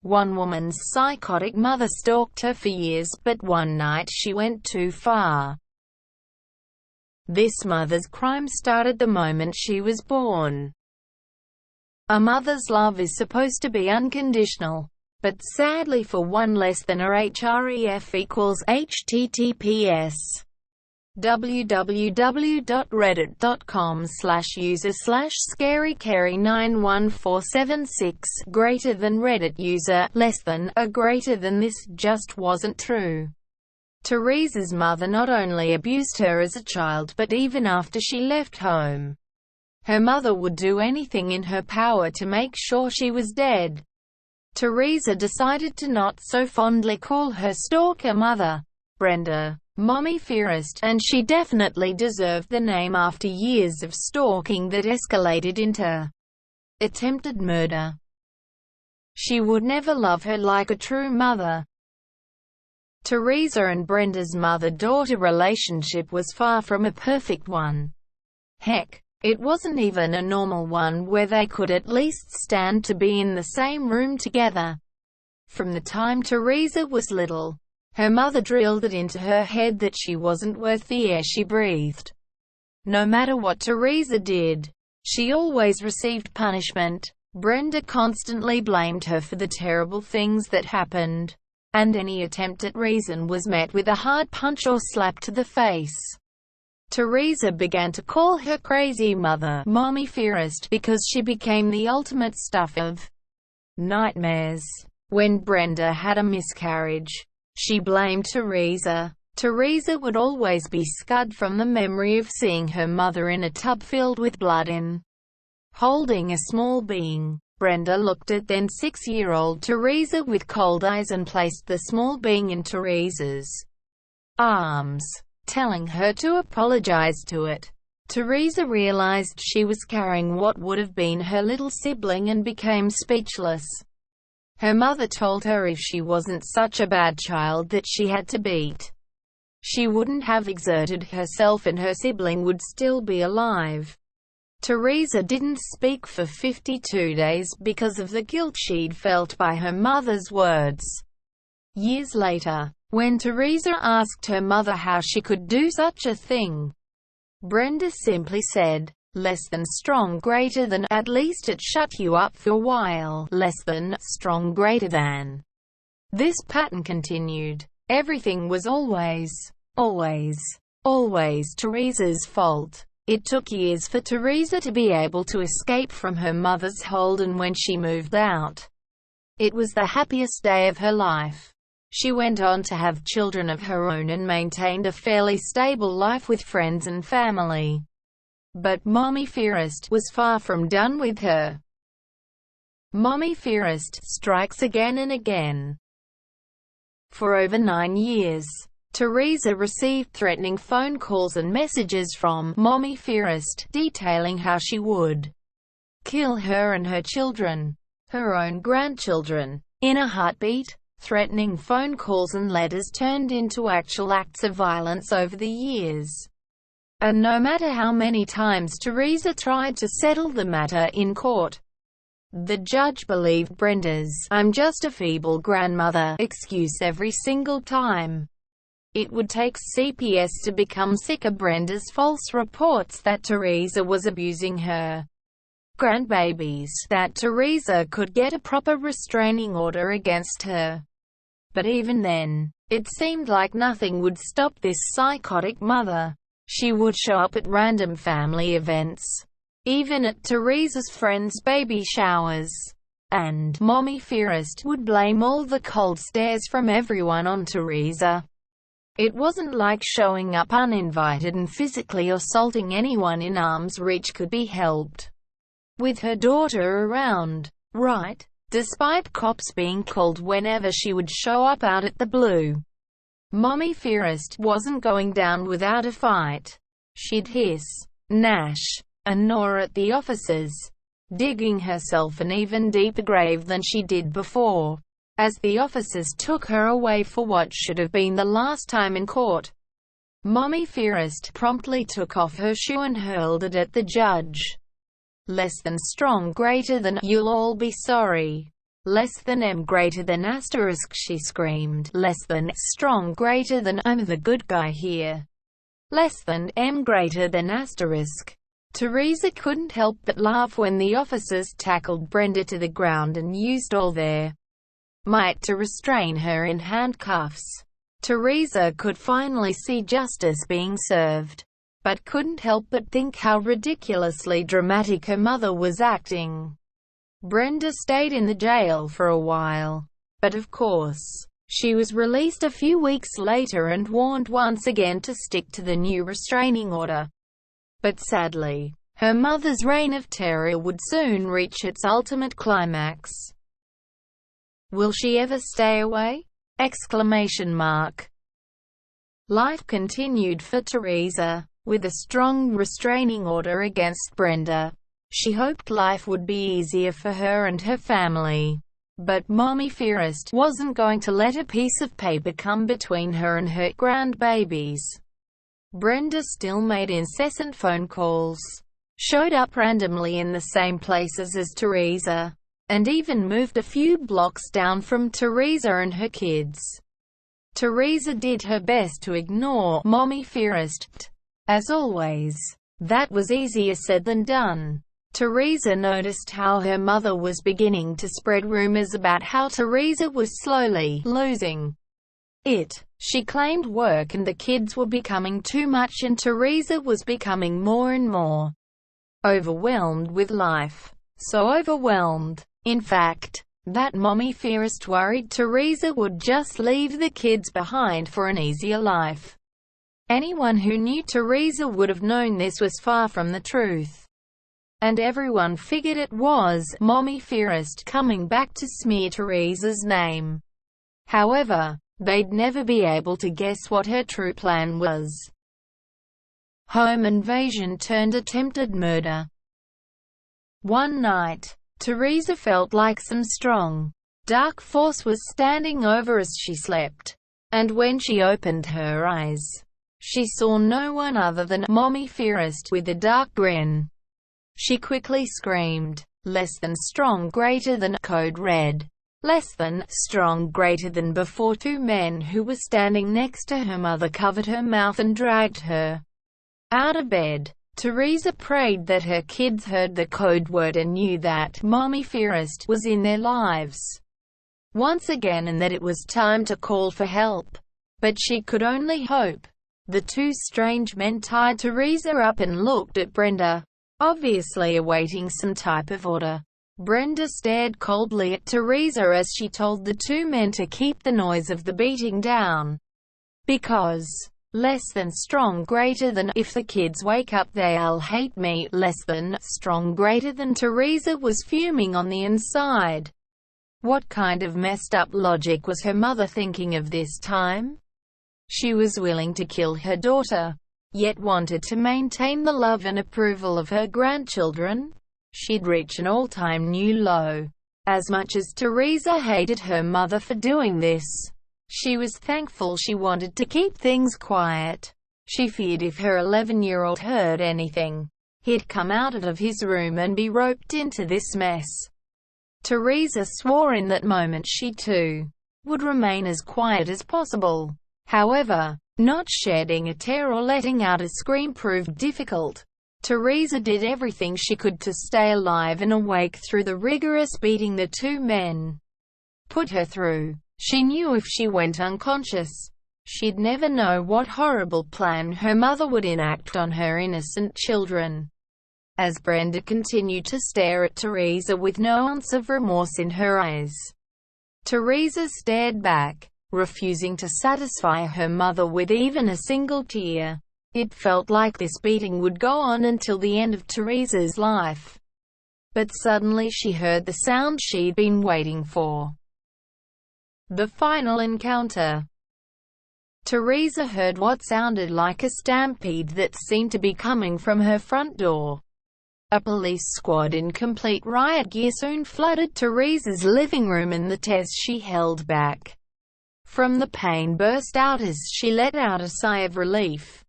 One woman's psychotic mother stalked her for years, but one night she went too far. This mother's crime started the moment she was born. A mother's love is supposed to be unconditional, but sadly for one less than a href equals https www.reddit.com/user/scarycarry91476 greater than Reddit user less than a greater than this just wasn't true. Teresa's mother not only abused her as a child but even after she left home. Her mother would do anything in her power to make sure she was dead. Teresa decided to not so fondly call her stalker mother, Brenda, Mommy Fearest, and she definitely deserved the name after years of stalking that escalated into attempted murder. She would never love her like a true mother. Teresa and Brenda's mother-daughter relationship was far from a perfect one. Heck, it wasn't even a normal one where they could at least stand to be in the same room together. From the time Teresa was little, her mother drilled it into her head that she wasn't worth the air she breathed. No matter what Teresa did, she always received punishment. Brenda constantly blamed her for the terrible things that happened, and any attempt at reason was met with a hard punch or slap to the face. Teresa began to call her crazy mother, Mommy Fearest, because she became the ultimate stuff of nightmares. When Brenda had a miscarriage, she blamed Teresa. Teresa would always be scarred from the memory of seeing her mother in a tub filled with blood and holding a small being. Brenda looked at then 6-year-old Teresa with cold eyes and placed the small being in Teresa's arms, telling her to apologize to it. Teresa realized she was carrying what would have been her little sibling and became speechless. Her mother told her if she wasn't such a bad child that she had to beat, she wouldn't have exerted herself and her sibling would still be alive. Teresa didn't speak for 52 days because of the guilt she'd felt by her mother's words. Years later, when Teresa asked her mother how she could do such a thing, Brenda simply said, "Less than strong greater than, at least it shut you up for a while, less than strong greater than." This pattern continued. Everything was always Teresa's fault. It took years for Teresa to be able to escape from her mother's hold, and when she moved out, it was the happiest day of her life. She went on to have children of her own and maintained a fairly stable life with friends and family. But Mommy Fearest was far from done with her. Mommy Fearest strikes again and again. For over 9 years, Teresa received threatening phone calls and messages from Mommy Fearest, detailing how she would kill her and her children, her own grandchildren, in a heartbeat. Threatening phone calls and letters turned into actual acts of violence over the years. And no matter how many times Teresa tried to settle the matter in court, the judge believed Brenda's "I'm just a feeble grandmother" excuse every single time. It would take CPS to become sick of Brenda's false reports that Teresa was abusing her grandbabies, that Teresa could get a proper restraining order against her. But even then, it seemed like nothing would stop this psychotic mother. She would show up at random family events, even at Teresa's friends' baby showers, and Mommy Fearest would blame all the cold stares from everyone on Teresa. It wasn't like showing up uninvited and physically assaulting anyone in arm's reach could be helped with her daughter around, right? Despite cops being called whenever she would show up out at the blue, Mommy Fearest wasn't going down without a fight. She'd hiss, gnash, and gnaw at the officers, digging herself an even deeper grave than she did before. As the officers took her away for what should have been the last time in court, Mommy Fearest promptly took off her shoe and hurled it at the judge. "Less than strong greater than, you'll all be sorry." Less than M greater than asterisk, she screamed. Less than strong greater than I'm the good guy here. Less than M greater than asterisk. Teresa couldn't help but laugh when the officers tackled Brenda to the ground and used all their might to restrain her in handcuffs. Teresa could finally see justice being served, but couldn't help but think how ridiculously dramatic her mother was acting. Brenda stayed in the jail for a while, but of course, she was released a few weeks later and warned once again to stick to the new restraining order. But sadly, her mother's reign of terror would soon reach its ultimate climax. Will she ever stay away? Exclamation mark. Life continued for Teresa, with a strong restraining order against Brenda. She hoped life would be easier for her and her family. But Mommy Fearest wasn't going to let a piece of paper come between her and her grandbabies. Brenda still made incessant phone calls, showed up randomly in the same places as Teresa, and even moved a few blocks down from Teresa and her kids. Teresa did her best to ignore Mommy Fearest. As always, that was easier said than done. Teresa noticed how her mother was beginning to spread rumors about how Teresa was slowly losing it. She claimed work and the kids were becoming too much and Teresa was becoming more and more overwhelmed with life. So overwhelmed, in fact, that Mommy Fearest worried Teresa would just leave the kids behind for an easier life. Anyone who knew Teresa would have known this was far from the truth. And everyone figured it was Mommy Fearest coming back to smear Teresa's name. However, they'd never be able to guess what her true plan was. Home invasion turned attempted murder. One night, Teresa felt like some strong, dark force was standing over as she slept. And when she opened her eyes, she saw no one other than Mommy Fearest with a dark grin. She quickly screamed, less than strong greater than, code red. Less than strong greater than before two men who were standing next to her mother covered her mouth and dragged her out of bed. Teresa prayed that her kids heard the code word and knew that Mommy Fearest was in their lives once again and that it was time to call for help. But she could only hope. The two strange men tied Teresa up and looked at Brenda, obviously awaiting some type of order. Brenda stared coldly at Teresa as she told the two men to keep the noise of the beating down. Because less than strong greater than, if the kids wake up they'll hate me. Less than strong greater than. Teresa was fuming on the inside. What kind of messed up logic was her mother thinking of this time? She was willing to kill her daughter, yet wanted to maintain the love and approval of her grandchildren. She'd reached an all-time new low. As much as Teresa hated her mother for doing this, she was thankful she wanted to keep things quiet. She feared if her 11-year-old heard anything, he'd come out of his room and be roped into this mess. Teresa swore in that moment she too would remain as quiet as possible. However, not shedding a tear or letting out a scream proved difficult. Teresa did everything she could to stay alive and awake through the rigorous beating the two men put her through. She knew if she went unconscious, she'd never know what horrible plan her mother would enact on her innocent children. As Brenda continued to stare at Teresa with no ounce of remorse in her eyes, Teresa stared back, refusing to satisfy her mother with even a single tear. It felt like this beating would go on until the end of Teresa's life. But suddenly she heard the sound she'd been waiting for. The final encounter. Teresa heard what sounded like a stampede that seemed to be coming from her front door. A police squad in complete riot gear soon flooded Teresa's living room and the tears she held back from the pain burst out as she let out a sigh of relief.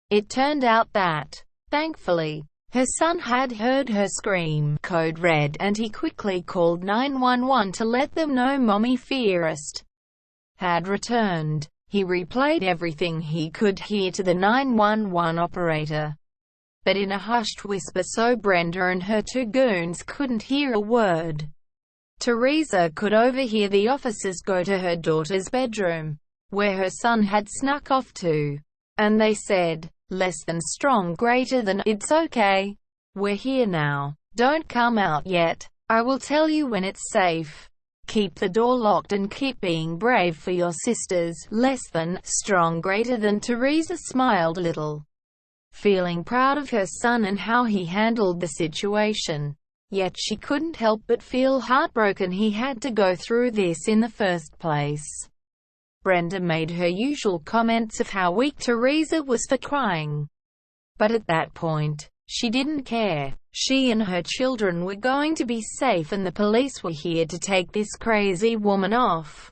It turned out that, thankfully, Her son had heard her scream, code red, and he quickly called 911 to let them know Mommy Fearest had returned. He replayed everything he could hear to the 911 operator, but in a hushed whisper so Brenda and her two goons couldn't hear a word. Teresa could overhear the officers go to her daughter's bedroom, where her son had snuck off to, and they said, less than strong greater than, "It's okay. We're here now. Don't come out yet. I will tell you when it's safe. Keep the door locked and keep being brave for your sisters." Less than strong greater than. Teresa smiled a little, feeling proud of her son and how he handled the situation. Yet she couldn't help but feel heartbroken he had to go through this in the first place. Brenda made her usual comments of how weak Teresa was for crying. But at that point, she didn't care. She and her children were going to be safe and the police were here to take this crazy woman off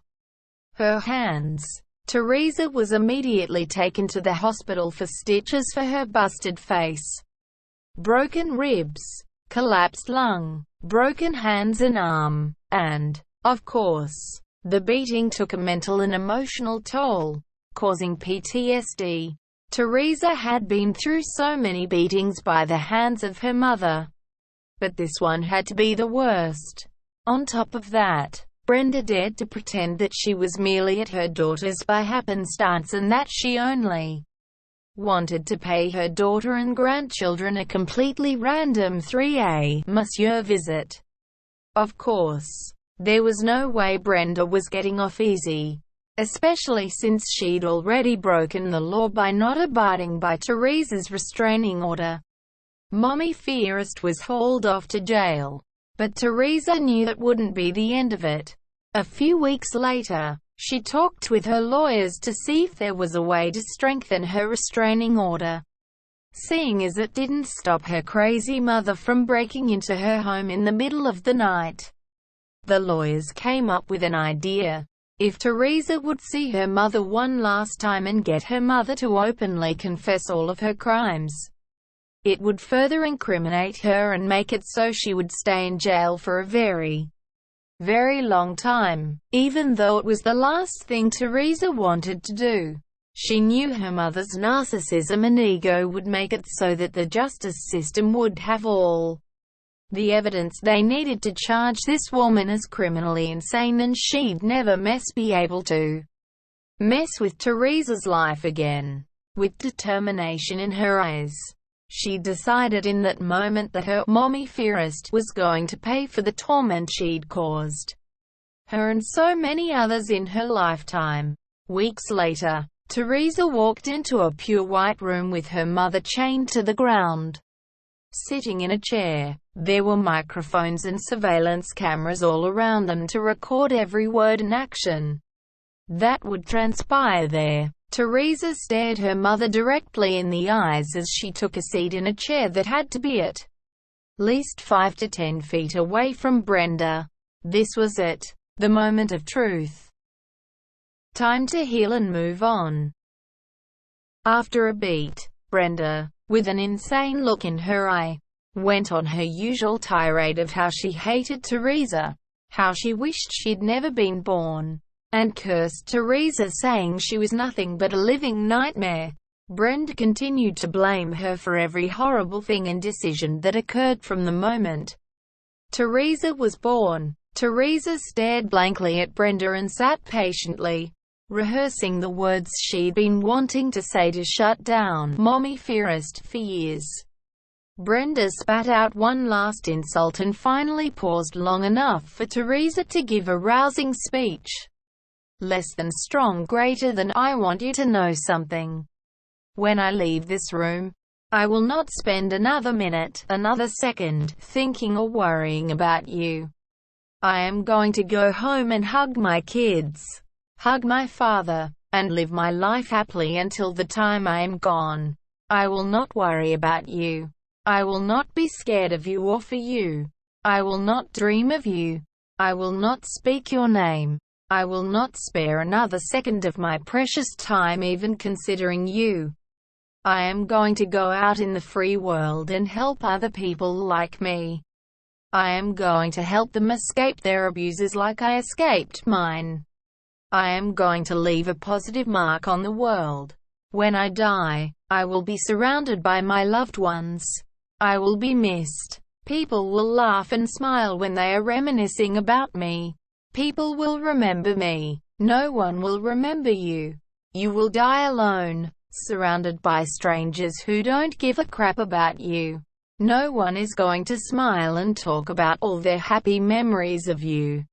her hands. Teresa was immediately taken to the hospital for stitches for her busted face, broken ribs, collapsed lung, broken hands and arm, and, of course, the beating took a mental and emotional toll, causing PTSD. Teresa had been through so many beatings by the hands of her mother, but this one had to be the worst. On top of that, Brenda dared to pretend that she was merely at her daughter's by happenstance and that she only wanted to pay her daughter and grandchildren a completely random 3A Monsieur visit. Of course, there was no way Brenda was getting off easy, especially since she'd already broken the law by not abiding by Teresa's restraining order. Mommy Fearest was hauled off to jail, but Teresa knew that wouldn't be the end of it. A few weeks later, she talked with her lawyers to see if there was a way to strengthen her restraining order, seeing as it didn't stop her crazy mother from breaking into her home in the middle of the night. The lawyers came up with an idea. If Teresa would see her mother one last time and get her mother to openly confess all of her crimes, it would further incriminate her and make it so she would stay in jail for a very, very long time. Even though it was the last thing Teresa wanted to do, she knew her mother's narcissism and ego would make it so that the justice system would have all the evidence they needed to charge this woman as criminally insane, and she'd never be able to mess with Teresa's life again. With determination in her eyes, she decided in that moment that her Mommy Fearest was going to pay for the torment she'd caused her and so many others in her lifetime. Weeks later, Teresa walked into a pure white room with her mother chained to the ground, sitting in a chair. There were microphones and surveillance cameras all around them to record every word and action that would transpire there. Teresa stared her mother directly in the eyes as she took a seat in a chair that had to be at least 5 to 10 feet away from Brenda. This was it, the moment of truth. Time to heal and move on. After a beat, Brenda, with an insane look in her eye, went on her usual tirade of how she hated Teresa, how she wished she'd never been born, and cursed Teresa, saying she was nothing but a living nightmare. Brenda continued to blame her for every horrible thing and decision that occurred from the moment Teresa was born. Teresa stared blankly at Brenda and sat patiently, rehearsing the words she'd been wanting to say to shut down Mommy Fearest for years. Brenda spat out one last insult and finally paused long enough for Teresa to give a rousing speech. Less than strong greater than. I want you to know something. When I leave this room, I will not spend another minute, another second, thinking or worrying about you. I am going to go home and hug my kids, hug my father, and live my life happily until the time I am gone. I will not worry about you. I will not be scared of you or for you. I will not dream of you. I will not speak your name. I will not spare another second of my precious time even considering you. I am going to go out in the free world and help other people like me. I am going to help them escape their abusers like I escaped mine. I am going to leave a positive mark on the world. When I die, I will be surrounded by my loved ones. I will be missed. People will laugh and smile when they are reminiscing about me. People will remember me. No one will remember you. You will die alone, surrounded by strangers who don't give a crap about you. No one is going to smile and talk about all their happy memories of you.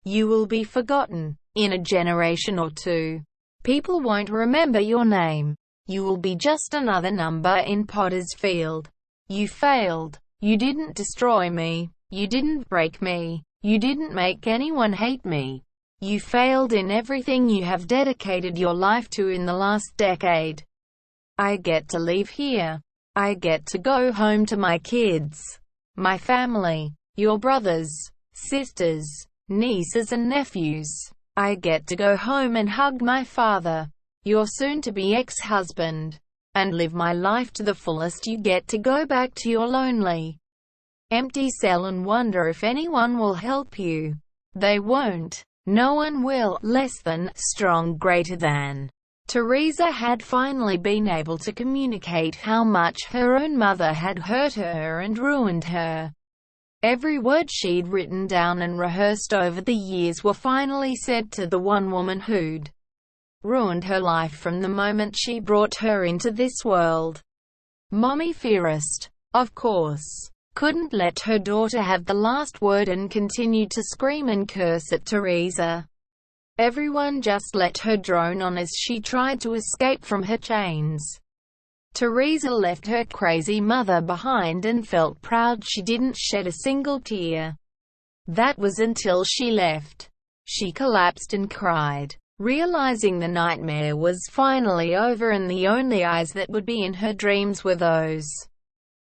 You will be forgotten. In a generation or two, people won't remember your name. You will be just another number in Potter's field. You failed. You didn't destroy me. You didn't break me. You didn't make anyone hate me. You failed in everything you have dedicated your life to in the last decade. I get to leave here. I get to go home to my kids, my family, your brothers, sisters, nieces and nephews. I get to go home and hug my father, your soon-to-be ex-husband, and live my life to the fullest. You get to go back to your lonely, empty cell and wonder if anyone will help you. They won't. No one will. Less than, strong, greater than. Teresa had finally been able to communicate how much her own mother had hurt her and ruined her. Every word she'd written down and rehearsed over the years were finally said to the one woman who'd ruined her life from the moment she brought her into this world. Mommy Fearest, of course, couldn't let her daughter have the last word and continued to scream and curse at Teresa. Everyone just let her drone on as she tried to escape from her chains. Teresa left her crazy mother behind and felt proud she didn't shed a single tear. That was until she left. She collapsed and cried, realizing the nightmare was finally over and the only eyes that would be in her dreams were those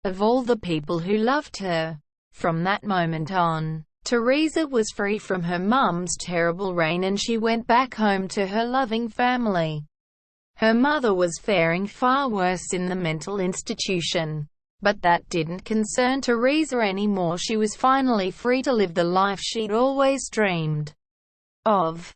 of all the people who loved her. From that moment on, Teresa was free from her mum's terrible reign and she went back home to her loving family. Her mother was faring far worse in the mental institution. But that didn't concern Teresa anymore. She was finally free to live the life she'd always dreamed of.